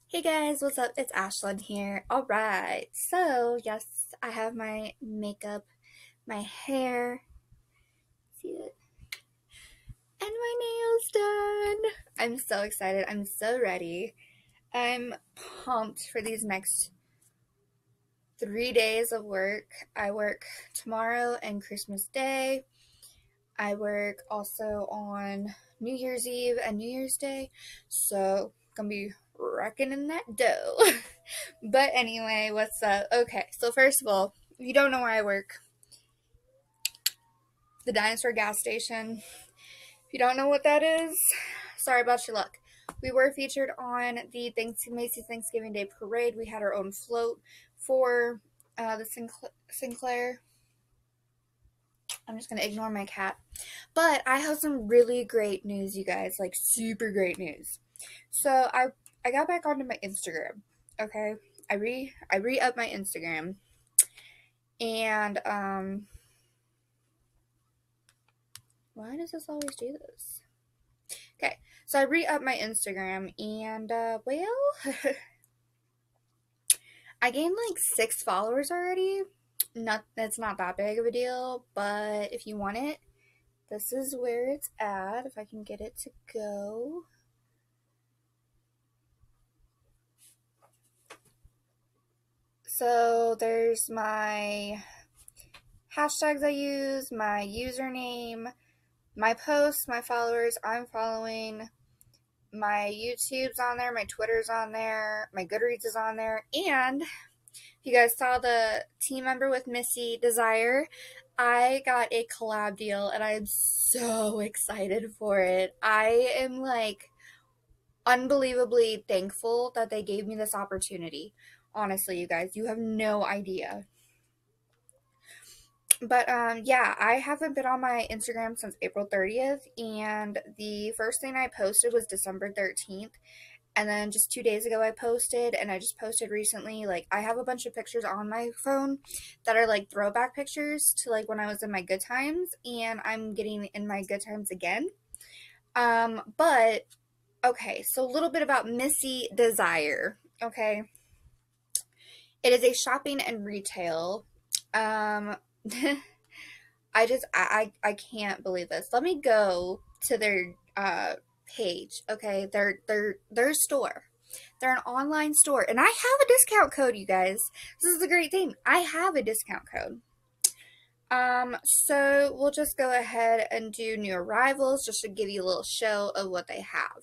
Hey guys, what's up? It's Ashlyn here. Alright, so yes, I have my makeup, my hair, see it, and my nails done. I'm so excited. I'm so ready. I'm pumped for these next 3 days of work. I work tomorrow and Christmas Day. I work also on New Year's Eve and New Year's Day, so gonna be racking in that dough. But anyway, what's up? Okay, so first of all, if you don't know where I work, the Dinosaur gas station. If you don't know what that is, sorry about your luck. We were featured on the Macy's Thanksgiving Day Parade. We had our own float for the Sinclair. I'm just gonna ignore my cat. But I have some really great news, you guys, like super great news. So I got back onto my Instagram. Okay, I re-up my Instagram, and why does this always do this? Okay, so I re-up my Instagram, and well, I gained like 6 followers already. It's not that big of a deal, but if you want it, this is where it's at. If I can get it to go. So there's my hashtags I use, my username, my posts, my followers I'm following, my YouTube's on there, my Twitter's on there, my Goodreads is on there, and if you guys saw the team member with Missy Desire, I got a collab deal and I am so excited for it. I am like unbelievably thankful that they gave me this opportunity. Honestly, you guys, you have no idea. But yeah, I haven't been on my Instagram since April 30th, and the first thing I posted was December 13th. And then just 2 days ago I posted, and I just posted recently, like, I have a bunch of pictures on my phone that are like throwback pictures to like when I was in my good times, and I'm getting in my good times again. But okay, so a little bit about Missy Desire. Okay, it is a shopping and retail. Um, I can't believe this. Let me go to their page. Okay, their store. They're an online store, and I have a discount code, you guys. This is the great thing. I have a discount code. So we'll just go ahead and do new arrivals just to give you a little show of what they have.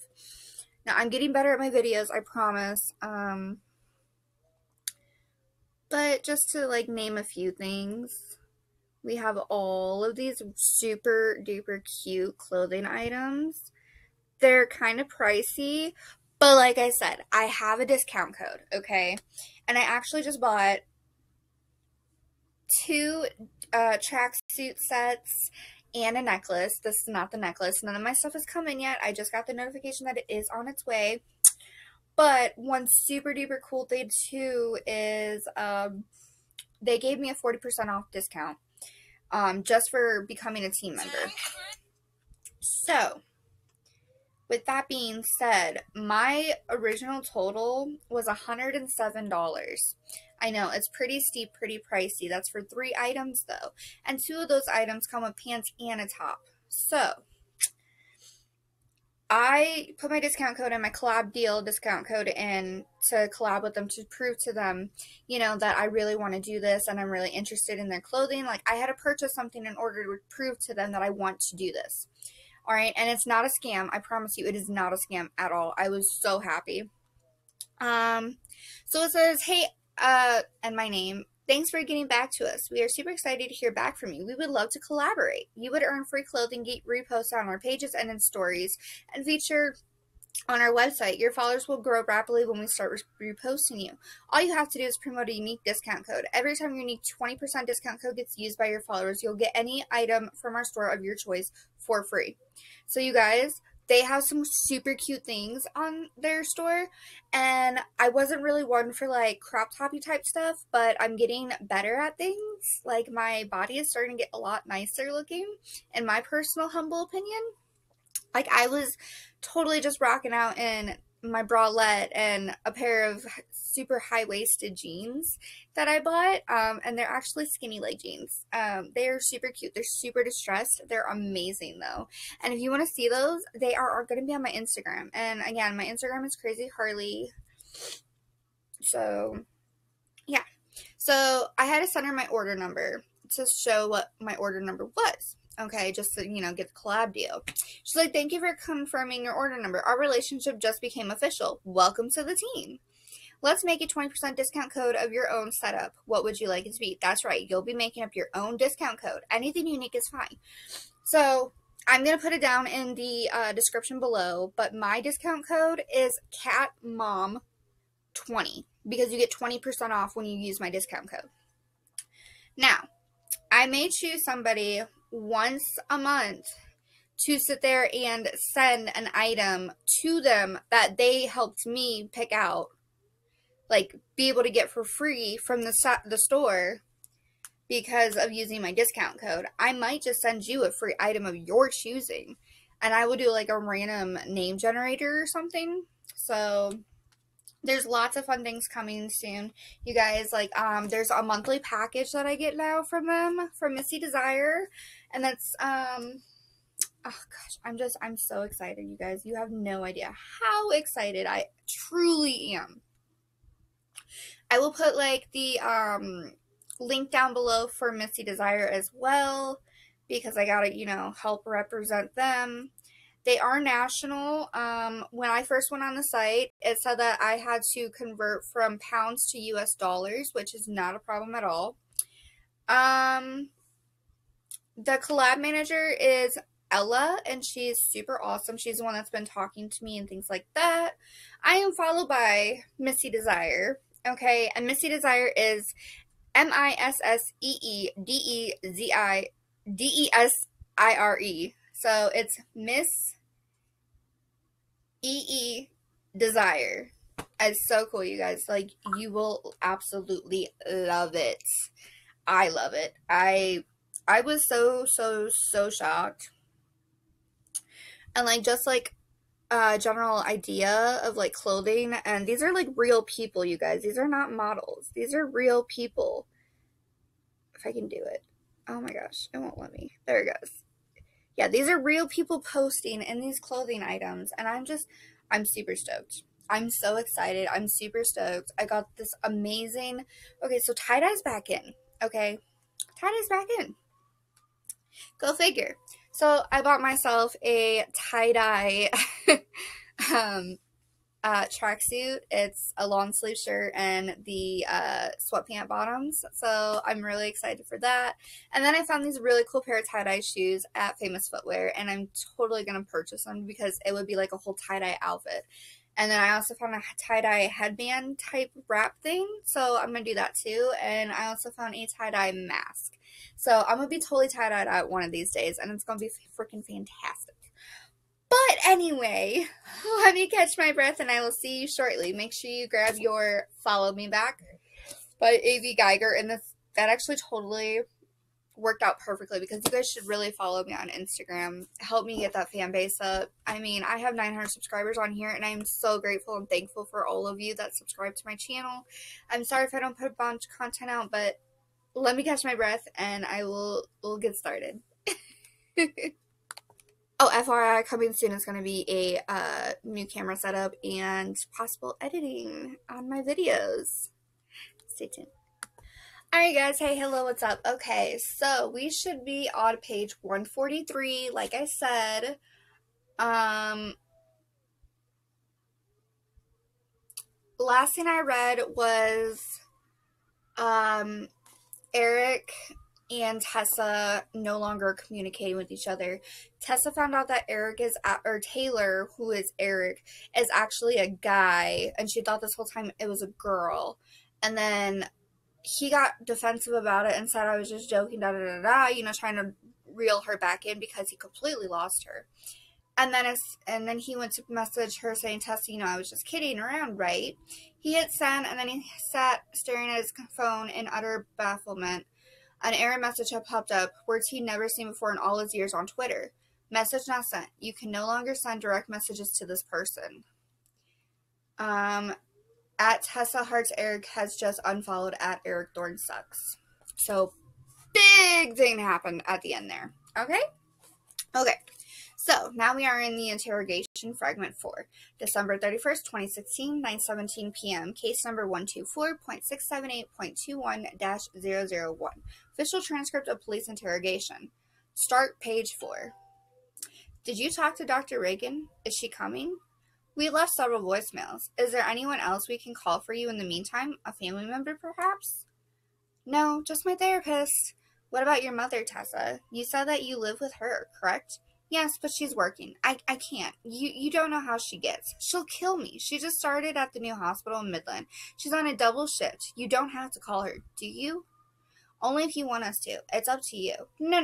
Now, I'm getting better at my videos, I promise. But just to like name a few things, we have all of these super duper cute clothing items. They're kind of pricey, but like I said, I have a discount code, okay? And I actually just bought two tracksuit sets and a necklace. This is not the necklace. None of my stuff has come in yet. I just got the notification that it is on its way. But one super duper cool thing too is they gave me a 40% off discount just for becoming a team member. So, with that being said, my original total was $107. I know, it's pretty steep, pretty pricey. That's for 3 items though. And 2 of those items come with pants and a top. So, I put my discount code and my collab deal discount code in to collab with them to prove to them, you know, that I really want to do this and I'm really interested in their clothing. Like, I had to purchase something in order to prove to them that I want to do this. All right, and it's not a scam. I promise you, it is not a scam at all. I was so happy. So it says, hey, and my name. Thanks for getting back to us. We are super excited to hear back from you. We would love to collaborate. You would earn free clothing, get reposts on our pages and in stories, and feature on our website. Your followers will grow rapidly when we start reposting you. All you have to do is promote a unique discount code. Every time your unique 20% discount code gets used by your followers, you'll get any item from our store of your choice for free. So you guys, they have some super cute things on their store, and I wasn't really one for like crop toppy type stuff, but I'm getting better at things. Like, my body is starting to get a lot nicer looking, in my personal humble opinion. Like, I was totally just rocking out in my bralette and a pair of super high-waisted jeans that I bought, and they're actually skinny leg jeans. They are super cute. They're super distressed. They're amazing though. And if you want to see those, they are going to be on my Instagram. And again, my Instagram is Crazy Harley. So yeah. So I had to send her my order number to show what my order number was. Okay, just to, get the collab deal. She's like, thank you for confirming your order number. Our relationship just became official. Welcome to the team. Let's make a 20% discount code of your own setup. What would you like it to be? That's right. You'll be making up your own discount code. Anything unique is fine. So I'm going to put it down in the description below. But my discount code is CATMOM20 because you get 20% off when you use my discount code. Now, I may choose somebody once a month to sit there and send an item to them that they helped me pick out, like be able to get for free from the store because of using my discount code. I might just send you a free item of your choosing, and I will do like a random name generator or something. So there's lots of fun things coming soon, you guys. Like, there's a monthly package that I get now from them, from Missy Desire, and that's, oh gosh, I'm so excited, you guys. You have no idea how excited I truly am. I will put, like, the, link down below for Missy Desire as well, because I gotta, help represent them. They are national. When I first went on the site, it said that I had to convert from pounds to US dollars, which is not a problem at all. The collab manager is Ella, and she's super awesome. She's the one that's been talking to me and things like that. I am followed by Missy Desire, okay? And Missy Desire is MissEedesire. So it's Miss EE Desire. It's so cool, you guys. Like, you will absolutely love it. I love it. I was so shocked. And like, just like general idea of like clothing, and these are like real people, you guys. These are not models. These are real people. If I can do it. Oh my gosh, it won't let me. There it goes. Yeah, these are real people posting in these clothing items, and I'm super stoked. I'm so excited. I'm super stoked. I got this amazing, okay, so tie-dye's back in, okay? Tie-dye's back in. Go figure. So I bought myself a tie-dye tracksuit. It's a long sleeve shirt and the sweatpant bottoms, so I'm really excited for that. And then I found these really cool pair of tie-dye shoes at Famous Footwear, and I'm totally gonna purchase them because it would be like a whole tie-dye outfit. And then I also found a tie-dye headband type wrap thing, so I'm gonna do that too. And I also found a tie-dye mask, so I'm gonna be totally tie-dyed out one of these days, and it's gonna be freaking fantastic. But anyway, let me catch my breath, and I will see you shortly. Make sure you grab your Follow Me Back by A.V. Geiger. And that actually totally worked out perfectly because you guys should really follow me on Instagram. Help me get that fan base up. I mean, I have 900 subscribers on here, and I'm so grateful and thankful for all of you that subscribe to my channel. I'm sorry if I don't put a bunch of content out, but let me catch my breath, and we'll get started. Oh, FYI, coming soon is going to be a new camera setup and possible editing on my videos. Stay tuned. Alright guys, hey, hello, what's up? Okay, so we should be on page 143, like I said. Last thing I read was Eric and Tessa no longer communicating with each other. Tessa found out that Taylor, who is Eric, is actually a guy, and she thought this whole time it was a girl. And then he got defensive about it and said I was just joking, trying to reel her back in because he completely lost her. And then he went to message her saying, Tessa, I was just kidding around, right? He hit send, and then he sat staring at his phone in utter bafflement. An error message had popped up, words he'd never seen before in all his years on Twitter. Message not sent. You can no longer send direct messages to this person. At Tessa Hearts Eric has just unfollowed at Eric Thorne Sucks. So, big thing happened at the end there. Okay? Okay. So, now we are in the interrogation fragment 4. December 31st, 2016, 9:17 p.m. Case number 124.678.21-001. Official transcript of police interrogation. Start page 4. Did you talk to Dr. Reagan? Is she coming? We left several voicemails. Is there anyone else we can call for you in the meantime? A family member, perhaps? No, just my therapist. What about your mother, Tessa? You said that you live with her, correct? Yes, but she's working. I can't. You don't know how she gets. She'll kill me. She just started at the new hospital in Midland. She's on a double shift. You don't have to call her, do you? Only if you want us to. It's up to you. No.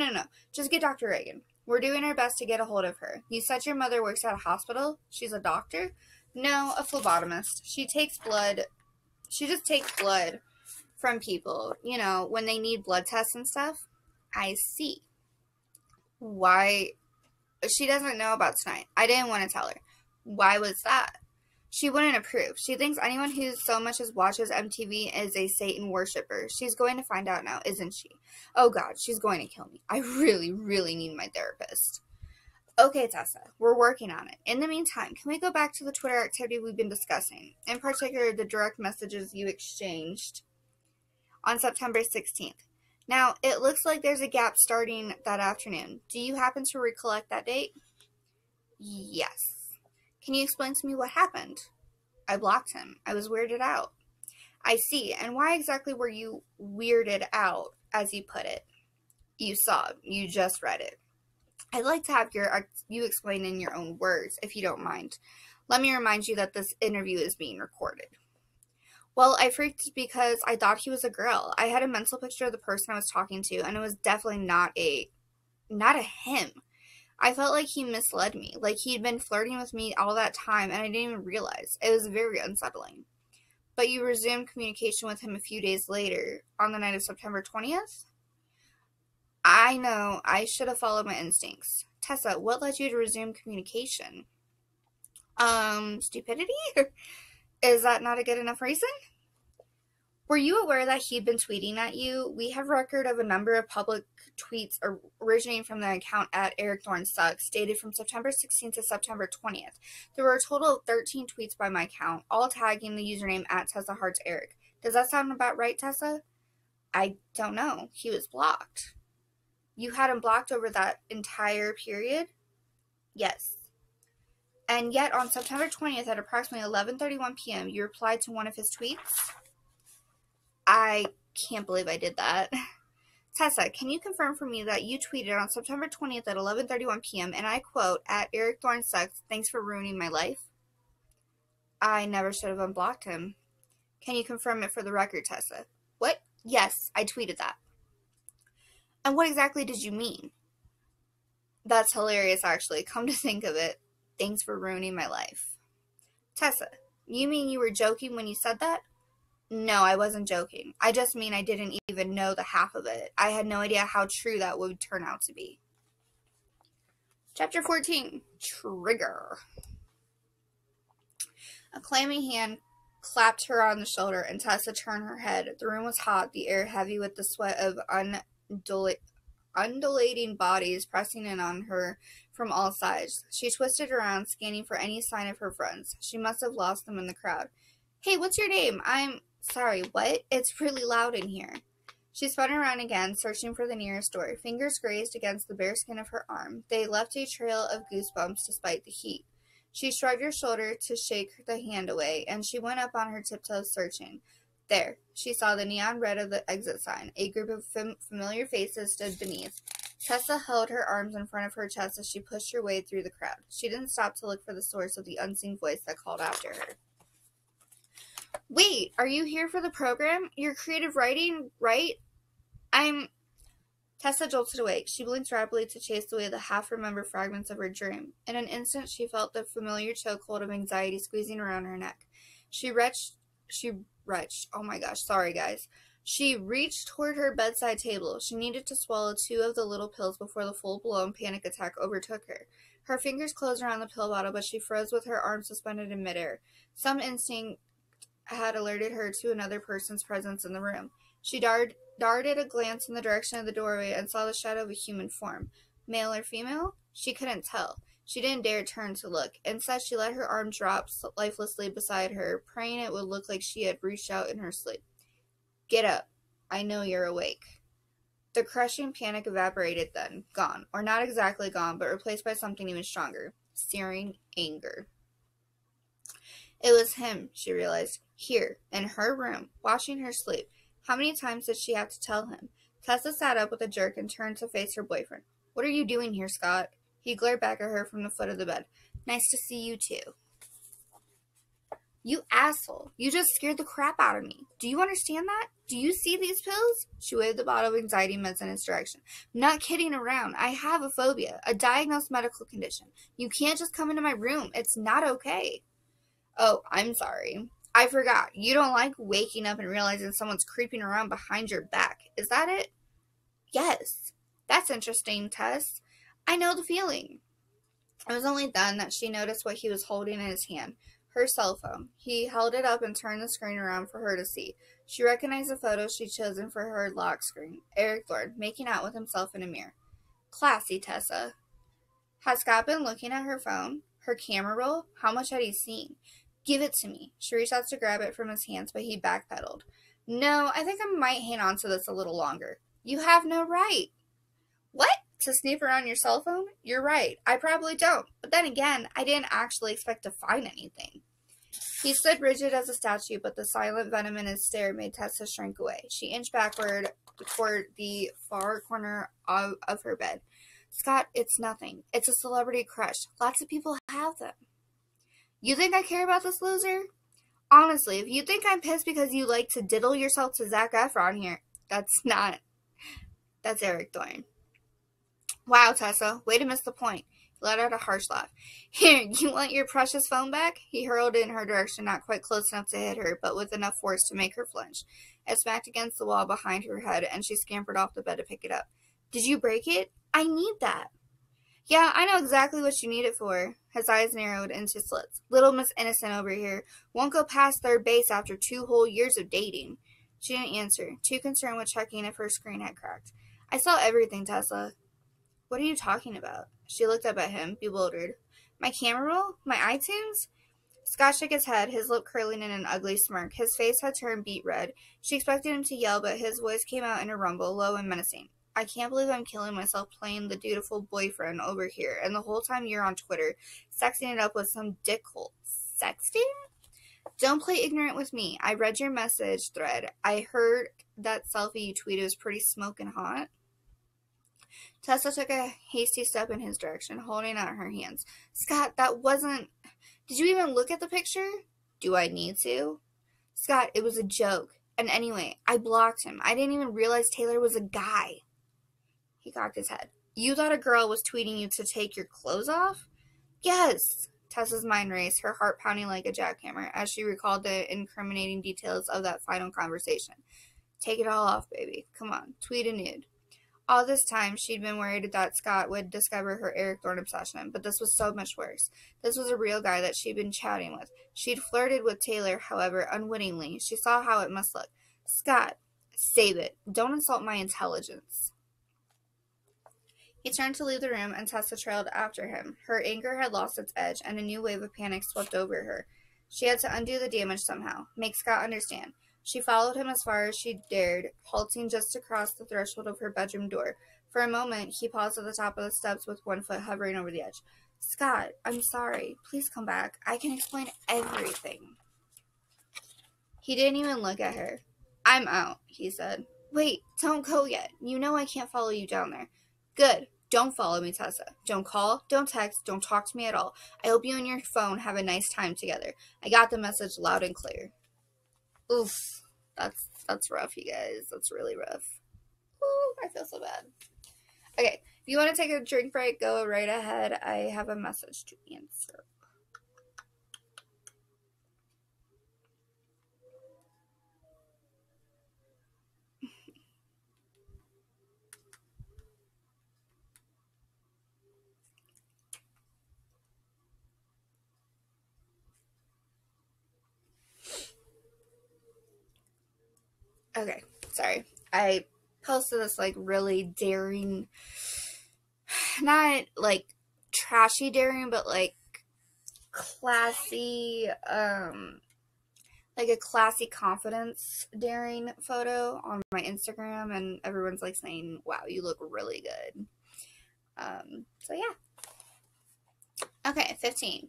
Just get Dr. Reagan. We're doing our best to get a hold of her. You said your mother works at a hospital? She's a doctor? No, a phlebotomist. She takes blood. She just takes blood from people, when they need blood tests and stuff. I see. Why? She doesn't know about tonight. I didn't want to tell her. Why was that? She wouldn't approve. She thinks anyone who so much as watches MTV is a Satan worshiper. She's going to find out now, isn't she? Oh God, she's going to kill me. I really, really need my therapist. Okay, Tessa, we're working on it. In the meantime, can we go back to the Twitter activity we've been discussing? In particular, the direct messages you exchanged on September 16th. Now, it looks like there's a gap starting that afternoon. Do you happen to recollect that date? Yes. Can you explain to me what happened? I blocked him. I was weirded out. I see. And why exactly were you weirded out, as you put it? You saw. You just read it. I'd like to have you explain in your own words, if you don't mind. Let me remind you that this interview is being recorded. Well, I freaked because I thought he was a girl. I had a mental picture of the person I was talking to, and it was definitely not a him. I felt like he misled me, like he'd been flirting with me all that time, and I didn't even realize. It was very unsettling. But you resumed communication with him a few days later, on the night of September 20th? I know, I should have followed my instincts. Tessa, what led you to resume communication? Stupidity? Is that not a good enough reason? Were you aware that he'd been tweeting at you? We have record of a number of public tweets originating from the account at Eric Thorne Sucks, dated from September 16th to September 20th. There were a total of 13 tweets by my count, all tagging the username at Tessa Hearts Eric. Does that sound about right, Tessa? I don't know. He was blocked. You had him blocked over that entire period? Yes. And yet, on September 20th at approximately 11:31 p.m., you replied to one of his tweets? I can't believe I did that. Tessa, can you confirm for me that you tweeted on September 20th at 11:31 p.m., and I quote, at Eric Thorne Sucks, thanks for ruining my life? I never should have unblocked him. Can you confirm it for the record, Tessa? What? Yes, I tweeted that. And what exactly did you mean? That's hilarious, actually. Come to think of it. Thanks for ruining my life. Tessa, you mean you were joking when you said that? No, I wasn't joking. I just mean I didn't even know the half of it. I had no idea how true that would turn out to be. Chapter 14. Trigger. A clammy hand clapped her on the shoulder, and Tessa turned her head. The room was hot, the air heavy with the sweat of undulating bodies pressing in on her from all sides. She twisted around, scanning for any sign of her friends. She must have lost them in the crowd. Hey, what's your name? Sorry, what? It's really loud in here. She spun around again, searching for the nearest door. Fingers grazed against the bare skin of her arm. They left a trail of goosebumps despite the heat. She shrugged her shoulder to shake the hand away, and she went up on her tiptoes, searching. There, she saw the neon red of the exit sign. A group of familiar faces stood beneath. Tessa held her arms in front of her chest as she pushed her way through the crowd. She didn't stop to look for the source of the unseen voice that called after her. Wait, are you here for the program? Your creative writing, right? Tessa jolted awake. She blinked rapidly to chase away the half-remembered fragments of her dream. In an instant, she felt the familiar chokehold of anxiety squeezing around her neck. She reached toward her bedside table. She needed to swallow 2 of the little pills before the full-blown panic attack overtook her. Her fingers closed around the pill bottle, but she froze with her arms suspended in midair. Some instinct had alerted her to another person's presence in the room. She darted a glance in the direction of the doorway and saw the shadow of a human form. Male or female? She couldn't tell. She didn't dare turn to look. Instead, she let her arm drop lifelessly beside her, praying it would look like she had reached out in her sleep. Get up. I know you're awake. The crushing panic evaporated then, gone, or not exactly gone, but replaced by something even stronger, searing anger. It was him, she realized, here, in her room, watching her sleep. How many times did she have to tell him? Tessa sat up with a jerk and turned to face her boyfriend. What are you doing here, Scott? He glared back at her from the foot of the bed. Nice to see you, too. You asshole. You just scared the crap out of me. Do you understand that? Do you see these pills? She waved the bottle of anxiety meds in his direction. I'm not kidding around. I have a phobia, a diagnosed medical condition. You can't just come into my room. It's not okay. Oh, I'm sorry. I forgot. You don't like waking up and realizing someone's creeping around behind your back. Is that it? Yes. That's interesting, Tess. I know the feeling. It was only then that she noticed what he was holding in his hand. Her cell phone. He held it up and turned the screen around for her to see. She recognized the photo she'd chosen for her lock screen. Eric Lord, making out with himself in a mirror. Classy, Tessa. Had Scott been looking at her phone? Her camera roll? How much had he seen? Give it to me. She reached out to grab it from his hands, but he backpedaled. No, I think I might hang on to this a little longer. You have no right. What? To snoop around your cell phone? You're right. I probably don't. But then again, I didn't actually expect to find anything. He stood rigid as a statue, but the silent venom in his stare made Tessa shrink away. She inched backward toward the far corner of her bed. Scott, it's nothing. It's a celebrity crush. Lots of people have them. You think I care about this loser? Honestly, if you think I'm pissed because you like to diddle yourself to Zac Efron here, that's Eric Thorne. Wow, Tessa, way to miss the point. He let out a harsh laugh. Here, you want your precious phone back? He hurled it in her direction, not quite close enough to hit her, but with enough force to make her flinch. It smacked against the wall behind her head, and she scampered off the bed to pick it up. Did you break it? I need that. Yeah, I know exactly what you need it for. His eyes narrowed into slits. Little Miss Innocent over here won't go past third base after 2 whole years of dating. She didn't answer, too concerned with checking if her screen had cracked. I saw everything, Tessa. What are you talking about? She looked up at him, bewildered. My camera roll? My iTunes? Scott shook his head, his lip curling in an ugly smirk. His face had turned beet red. She expected him to yell, but his voice came out in a rumble, low and menacing. I can't believe I'm killing myself playing the dutiful boyfriend over here, and the whole time you're on Twitter, sexing it up with some dickhole. Sexting? Don't play ignorant with me. I read your message thread. I heard that selfie you tweeted was pretty smoking hot. Tessa took a hasty step in his direction, holding out her hands. Scott, that wasn't... Did you even look at the picture? Do I need to? Scott, it was a joke. And anyway, I blocked him. I didn't even realize Taylor was a guy. He cocked his head. You thought a girl was tweeting you to take your clothes off? Yes. Tessa's mind raced, her heart pounding like a jackhammer, as she recalled the incriminating details of that final conversation. Take it all off, baby. Come on, tweet a nude. All this time, she'd been worried that Scott would discover her Eric Thorne obsession, but this was so much worse. This was a real guy that she'd been chatting with. She'd flirted with Taylor, however, unwittingly. She saw how it must look. Scott, save it. Don't insult my intelligence. He turned to leave the room, and Tessa trailed after him. Her anger had lost its edge, and a new wave of panic swept over her. She had to undo the damage somehow, make Scott understand. She followed him as far as she dared, halting just across the threshold of her bedroom door. For a moment, he paused at the top of the steps with one foot hovering over the edge. Scott, I'm sorry. Please come back. I can explain everything. He didn't even look at her. I'm out, he said. Wait, don't go yet. You know I can't follow you down there. Good. Don't follow me, Tessa. Don't call, don't text, don't talk to me at all. I hope you and your phone have a nice time together. I got the message loud and clear. Oof. That's rough, you guys. That's really rough. Ooh, I feel so bad. Okay, if you want to take a drink break, go right ahead. I have a message to answer. Okay, sorry. I posted this like really daring, not like trashy daring, but like classy, like a classy confidence daring photo on my Instagram, and everyone's like saying, wow, you look really good. So yeah. Okay, 15.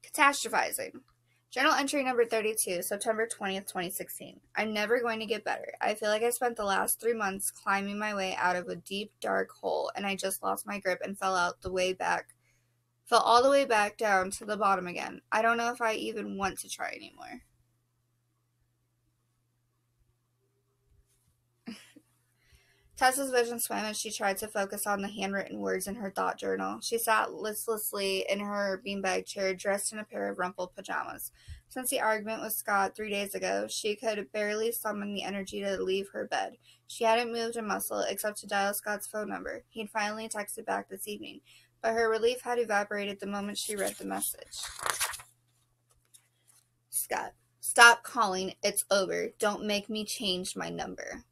Catastrophizing. Journal entry number 32, September 20th, 2016. I'm never going to get better. I feel like I spent the last 3 months climbing my way out of a deep, dark hole, and I just lost my grip and fell all the way back down to the bottom again. I don't know if I even want to try anymore. Tessa's vision swam as she tried to focus on the handwritten words in her thought journal. She sat listlessly in her beanbag chair, dressed in a pair of rumpled pajamas. Since the argument with Scott 3 days ago, she could barely summon the energy to leave her bed. She hadn't moved a muscle except to dial Scott's phone number. He'd finally texted back this evening, but her relief had evaporated the moment she read the message. Scott, stop calling. It's over. Don't make me change my number.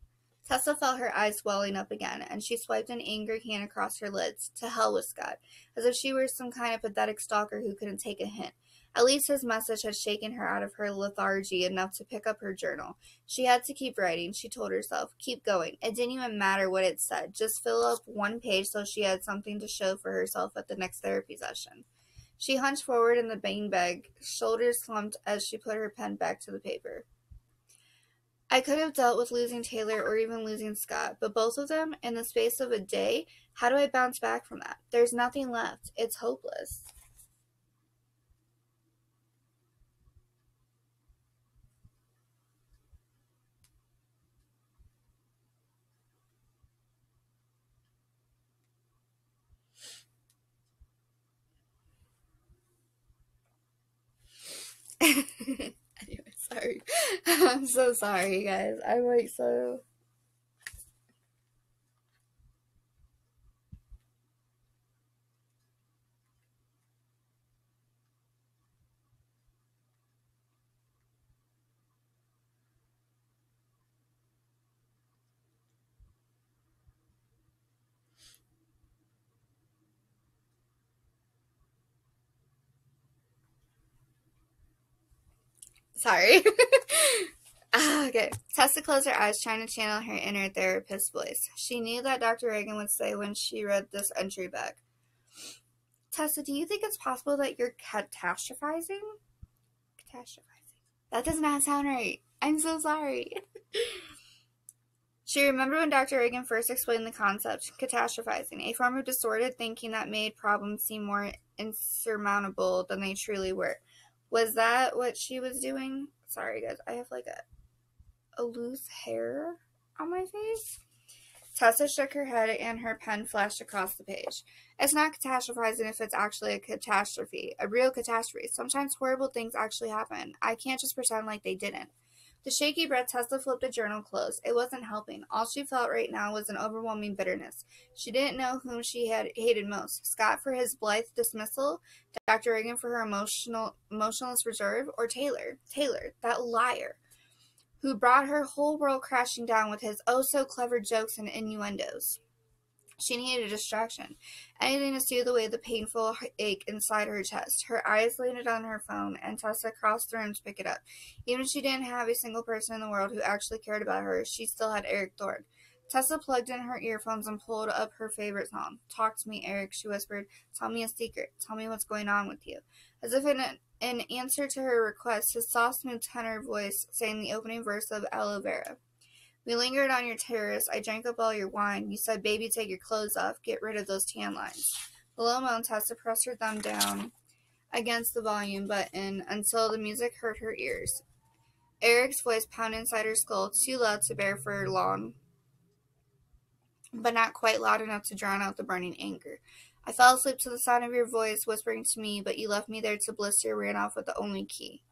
Tessa felt her eyes welling up again, and she swiped an angry hand across her lids. To hell with Scott, as if she were some kind of pathetic stalker who couldn't take a hint. At least his message had shaken her out of her lethargy enough to pick up her journal. She had to keep writing, she told herself. Keep going. It didn't even matter what it said. Just fill up one page so she had something to show for herself at the next therapy session. She hunched forward in the beanbag, shoulders slumped as she put her pen back to the paper. I could have dealt with losing Taylor or even losing Scott, but both of them, in the space of a day, how do I bounce back from that? There's nothing left. It's hopeless. Anyway, sorry. I'm so sorry, guys. I'm like so... Sorry. Okay. Tessa closed her eyes, trying to channel her inner therapist voice. She knew that Dr. Reagan would say when she read this entry back. Tessa, do you think it's possible that you're catastrophizing? Catastrophizing. That does not sound right. I'm so sorry. She remembered when Dr. Reagan first explained the concept, catastrophizing, a form of distorted thinking that made problems seem more insurmountable than they truly were. Was that what she was doing? Sorry, guys. I have like a loose hair on my face. Tessa shook her head and her pen flashed across the page. It's not catastrophizing if it's actually a catastrophe, a real catastrophe. Sometimes horrible things actually happen. I can't just pretend like they didn't. With shaky breath, Tessa flipped the journal closed. It wasn't helping. All she felt right now was an overwhelming bitterness. She didn't know whom she had hated most. Scott for his blithe dismissal, Dr. Reagan for her emotionless reserve, or Taylor. Taylor, that liar, who brought her whole world crashing down with his oh-so-clever jokes and innuendos. She needed a distraction, anything to soothe away the painful ache inside her chest. Her eyes landed on her phone, and Tessa crossed the room to pick it up. Even if she didn't have a single person in the world who actually cared about her, she still had Eric Thorne. Tessa plugged in her earphones and pulled up her favorite song. Talk to me, Eric, she whispered. Tell me a secret. Tell me what's going on with you. As if in answer to her request, his soft, smooth tenor voice sang the opening verse of Aloe Vera. We lingered on your terrace. I drank up all your wine. You said, baby, take your clothes off. Get rid of those tan lines. Below moan, Tessa pressed her thumb down against the volume button until the music hurt her ears. Eric's voice pounded inside her skull, too loud to bear for long, but not quite loud enough to drown out the burning anger. I fell asleep to the sound of your voice whispering to me, but you left me there to blister, ran off with the only key.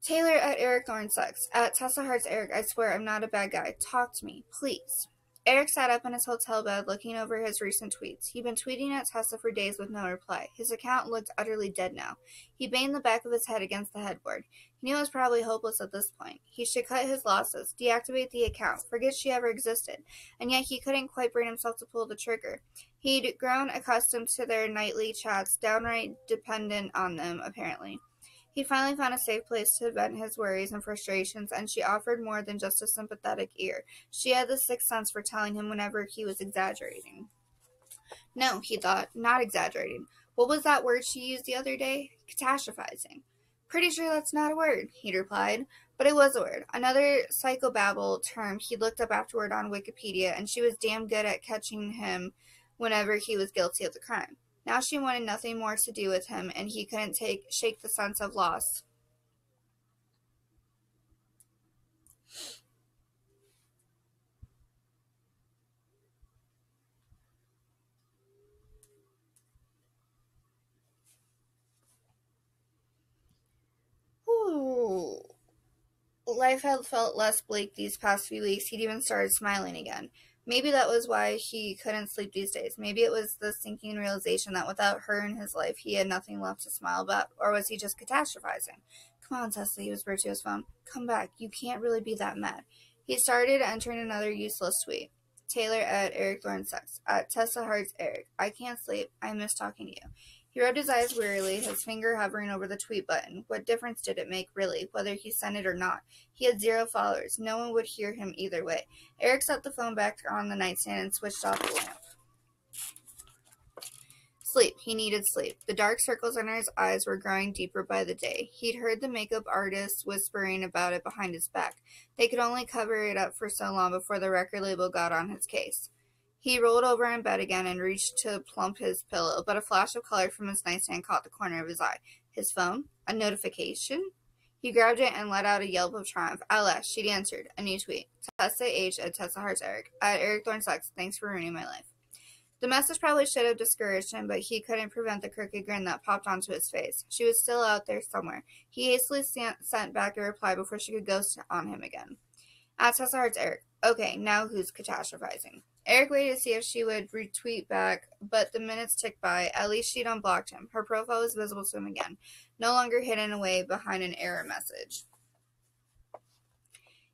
Taylor at Eric Thorne sucks. At Tessa Hart's Eric, I swear I'm not a bad guy. Talk to me, please. Eric sat up in his hotel bed looking over his recent tweets. He'd been tweeting at Tessa for days with no reply. His account looked utterly dead now. He banged the back of his head against the headboard. He knew it was probably hopeless at this point. He should cut his losses, deactivate the account, forget she ever existed, and yet he couldn't quite bring himself to pull the trigger. He'd grown accustomed to their nightly chats, downright dependent on them, apparently. He finally found a safe place to vent his worries and frustrations, and she offered more than just a sympathetic ear. She had the sixth sense for telling him whenever he was exaggerating. No, he thought, not exaggerating. What was that word she used the other day? Catastrophizing. Pretty sure that's not a word, he'd replied. But it was a word. Another psychobabble term he looked up afterward on Wikipedia, and she was damn good at catching him whenever he was guilty of the crime. Now she wanted nothing more to do with him, and he couldn't shake the sense of loss. Ooh. Life had felt less bleak these past few weeks. He'd even started smiling again. Maybe that was why he couldn't sleep these days. Maybe it was the sinking realization that without her in his life, he had nothing left to smile about. Or was he just catastrophizing? Come on, Tessa, he whispered to his phone. Come back. You can't really be that mad. He started entering another useless tweet. Taylor at Eric Thorne Sex. At Tessa Hearts Eric. I can't sleep. I miss talking to you. He rubbed his eyes wearily, his finger hovering over the tweet button. What difference did it make, really, whether he sent it or not? He had 0 followers. No one would hear him either way. Eric set the phone back on the nightstand and switched off the lamp. Sleep. He needed sleep. The dark circles under his eyes were growing deeper by the day. He'd heard the makeup artist whispering about it behind his back. They could only cover it up for so long before the record label got on his case. He rolled over in bed again and reached to plump his pillow, but a flash of color from his nightstand caught the corner of his eye. His phone? A notification? He grabbed it and let out a yelp of triumph. At last, she'd answered. A new tweet. Tessa H. at Tessa Hearts Eric. At Eric Thorne Sex. Thanks for ruining my life. The message probably should have discouraged him, but he couldn't prevent the crooked grin that popped onto his face. She was still out there somewhere. He hastily sent back a reply before she could ghost on him again. At Tessa Hearts Eric. Okay, now who's catastrophizing? Eric waited to see if she would retweet back, but the minutes ticked by. At least she'd unblocked him. Her profile was visible to him again, no longer hidden away behind an error message.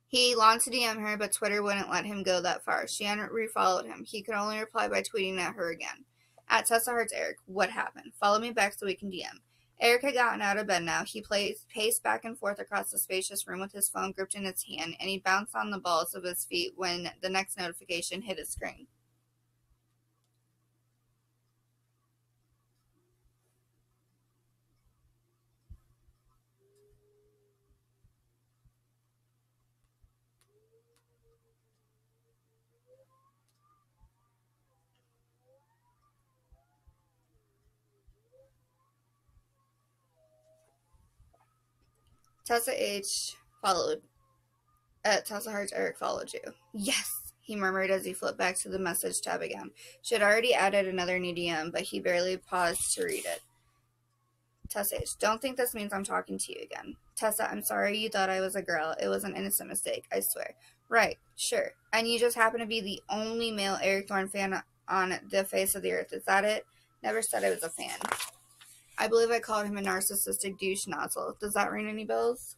He longed to DM her, but Twitter wouldn't let him go that far. She hadn't refollowed him. He could only reply by tweeting at her again. At Tessa Hearts Eric. What happened? Follow me back so we can DM. Eric had gotten out of bed now. He paced back and forth across the spacious room with his phone gripped in his hand, and he bounced on the balls of his feet when the next notification hit his screen. Tessa H. followed. At Tessa Hearts Eric followed you. Yes, he murmured as he flipped back to the message tab again. She had already added another new DM, but he barely paused to read it. Tessa H. Don't think this means I'm talking to you again. Tessa, I'm sorry you thought I was a girl. It was an innocent mistake, I swear. Right, sure. And you just happen to be the only male Eric Thorne fan on the face of the earth. Is that it? Never said I was a fan. I believe I called him a narcissistic douche nozzle. Does that ring any bells?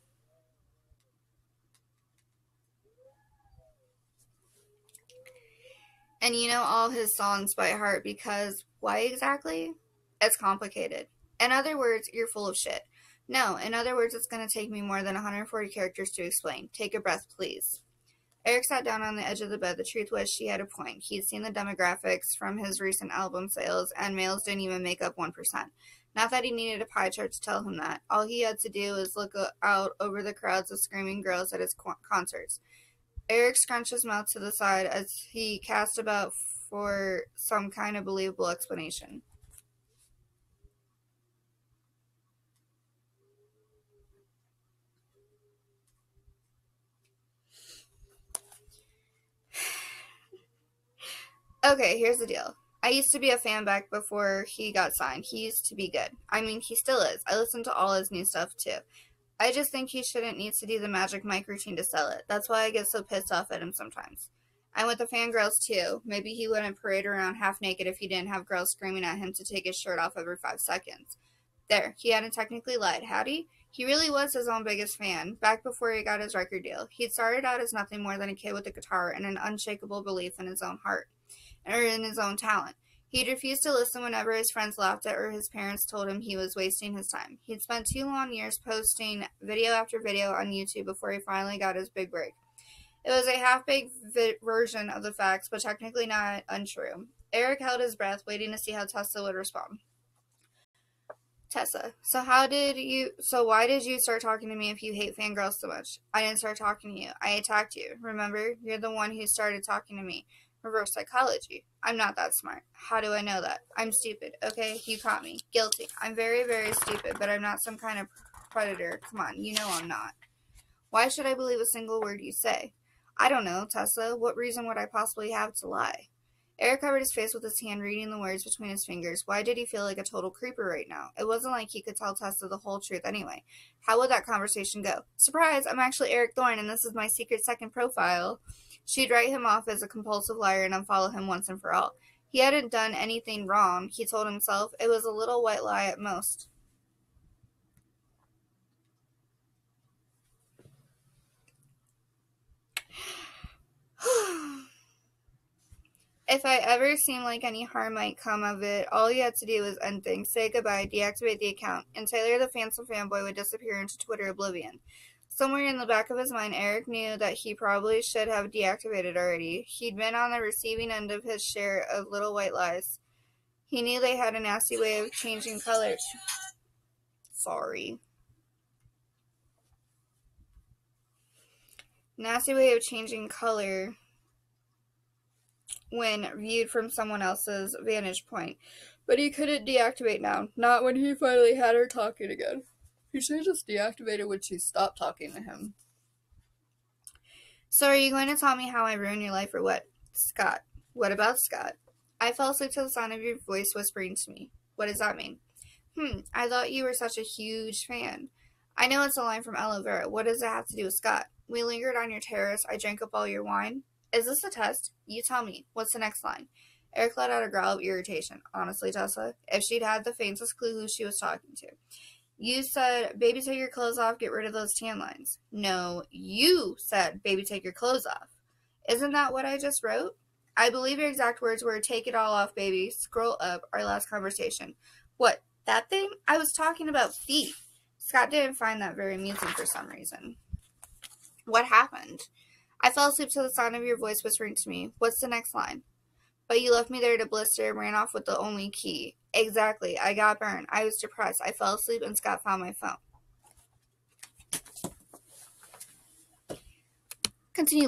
And you know all his songs by heart because why exactly? It's complicated. In other words, you're full of shit. No, in other words, it's going to take me more than 140 characters to explain. Take a breath, please. Eric sat down on the edge of the bed. The truth was she had a point. He'd seen the demographics from his recent album sales, and males didn't even make up 1%. Not that he needed a pie chart to tell him that. All he had to do was look out over the crowds of screaming girls at his concerts. Eric scrunched his mouth to the side as he cast about for some kind of believable explanation. Okay, here's the deal. I used to be a fan back before he got signed. He used to be good. I mean, he still is. I listen to all his new stuff, too. I just think he shouldn't need to do the Magic Mike routine to sell it. That's why I get so pissed off at him sometimes. I'm with the fangirls too. Maybe he wouldn't parade around half naked if he didn't have girls screaming at him to take his shirt off every 5 seconds. There, he hadn't technically lied, had he? He really was his own biggest fan, back before he got his record deal. He'd started out as nothing more than a kid with a guitar and an unshakable belief in his own heart, or in his own talent. He'd refused to listen whenever his friends laughed at or his parents told him he was wasting his time. He'd spent 2 long years posting video after video on YouTube before he finally got his big break. It was a half-baked version of the facts, but technically not untrue. Eric held his breath, waiting to see how Tessa would respond. Tessa, so why did you start talking to me if you hate fangirls so much? I didn't start talking to you. I attacked you. Remember? You're the one who started talking to me. Reverse psychology. I'm not that smart. How do I know that? I'm stupid. Okay, you caught me. Guilty. I'm very, very stupid, but I'm not some kind of predator. Come on, you know I'm not. Why should I believe a single word you say? I don't know, Tessa. What reason would I possibly have to lie? Eric covered his face with his hand, reading the words between his fingers. Why did he feel like a total creeper right now? It wasn't like he could tell Tessa the whole truth anyway. How would that conversation go? Surprise, I'm actually Eric Thorne, and this is my secret second profile. She'd write him off as a compulsive liar and unfollow him once and for all. He hadn't done anything wrong, he told himself. It was a little white lie at most. If I ever seemed like any harm might come of it, all he had to do was end things, say goodbye, deactivate the account, and Taylor the Phantom Fanboy would disappear into Twitter oblivion. Somewhere in the back of his mind, Eric knew that he probably should have deactivated already. He'd been on the receiving end of his share of little white lies. He knew they had a nasty way of changing colors. Nasty way of changing color when viewed from someone else's vantage point. But he couldn't deactivate now, not when he finally had her talking again. He should have just deactivated when she stopped talking to him. So are you going to tell me how I ruined your life or what? Scott. What about Scott? I fell asleep to the sound of your voice whispering to me. What does that mean? I thought you were such a huge fan. I know it's a line from Aloe Vera. What does it have to do with Scott? We lingered on your terrace. I drank up all your wine. Is this a test? You tell me. What's the next line? Eric let out a growl of irritation. Honestly, Tessa, if she'd had the faintest clue who she was talking to. You said, baby, take your clothes off, get rid of those tan lines. No, you said, baby, take your clothes off. Isn't that what I just wrote? I believe your exact words were, take it all off, baby. Scroll up, our last conversation. What, that thing? I was talking about feet. Scott didn't find that very amusing for some reason. What happened? I fell asleep to the sound of your voice whispering to me. What's the next line? But you left me there to blister and ran off with the only key. Exactly. I got burned. I was depressed. I fell asleep and Scott found my phone. Continue.